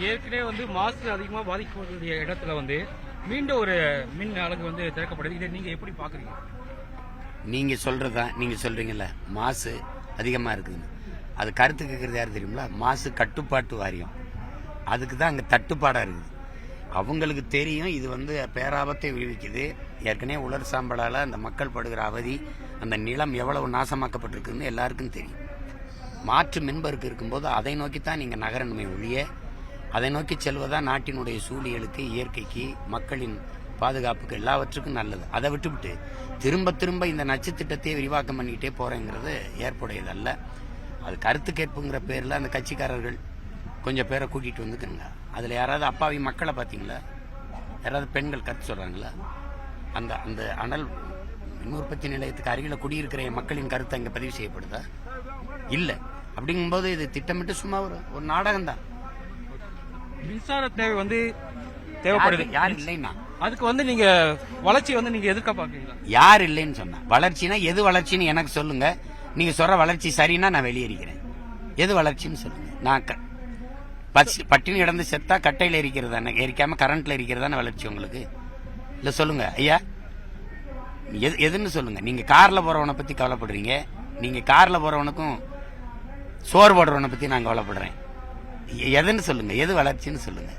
ஏற்கனவே மாசு அதிகமா பாதிக்கக்கூடிய இடத்துல மீண்டும் ஒரு மின் அலகு திறக்கப்படுது. இதை நீங்க எப்படி பாக்குறீங்க? நீங்க சொல்றதா நீங்க சொல்றீங்கல்ல, மாசு அதிகமா இருக்குதுன்னு. அது கருத்து கேட்கறது யாரு தெரியுங்களா? மாசு கட்டுப்பாட்டு வாரியம். அதுக்கு தான் அங்க தட்டுப்பாடா இருக்குது. அவங்களுக்கு தெரியும் இது பேராபத்தை விளைவிக்குது. ஏற்கனவே உலர் சாம்பலால அந்த மக்கள் படுகிற அவதி, அந்த நிலம் எவ்வளவு நாசமாக்கப்பட்டிருக்குன்னு எல்லாருக்கும் தெரியும். மாற்று மின்பருக்கு இருக்கும்போது அதை நோக்கித்தான் நீங்க நகரணுமே ஒழிய, அதை நோக்கி செல்வதா நாட்டினுடைய சூழியலுக்கு, இயற்கைக்கு, மக்களின் பாதுகாப்புக்கு, எல்லாவற்றுக்கும் நல்லது. அதை விட்டுவிட்டு திரும்ப திரும்ப இந்த நச்சு திட்டத்தையே விரிவாக்கம் பண்ணிக்கிட்டே போறேங்கிறது ஏற்புடையது அல்ல. அது கருத்து கேட்புங்கிற பேர்ல அந்த கட்சிக்காரர்கள் கொஞ்சம் பேரை கூட்டிட்டு வந்துக்குங்க. அதுல யாராவது அப்பாவி மக்களை பாத்தீங்களா? யாராவது பெண்கள் கருத்து சொல்றாங்களா? அந்த அந்த அனல் மின் உற்பத்தி நிலையத்துக்கு அருகில குடியிருக்கிற மக்களின் கருத்து அங்க பதிவு செய்யப்படுதா? இல்ல. அப்படிங்கும்போது இது திட்டமிட்டு சும்மா ஒரு நாடகம் தான். மின்சார தேவை தேவைப்படுது. யார் இல்லைன்னா அதுக்கு நீங்க வளர்ச்சி நீங்க எதிர்பார்க்கறீங்களா? யார் இல்லைன்னு சொன்னா வளர்ச்சினா எது வளர்ச்சின்னு எனக்கு சொல்லுங்க. நீங்க சொல்ற வளர்ச்சி சரின்னா நான் வெளியேறிக்கிறேன். எது வளர்ச்சின்னு சொல்லுங்க. நான் பட்டினி கிடந்து செத்தா கட்டையில எரிக்கிறதா, எரிக்காம கரண்ட்ல எரிக்கிறதான வளர்ச்சி உங்களுக்கு? இல்ல சொல்லுங்க ஐயா, எதுன்னு சொல்லுங்க. நீங்க கார்ல போறவனை பத்தி கவலைப்படுறீங்க. நீங்க கார்ல போறவனுக்கும் சோறு போடுறவனை பத்தி நான் கவலைப்படுறேன். எதுன்னு சொல்லுங்க. எது வளர்ச்சின்னு சொல்லுங்க.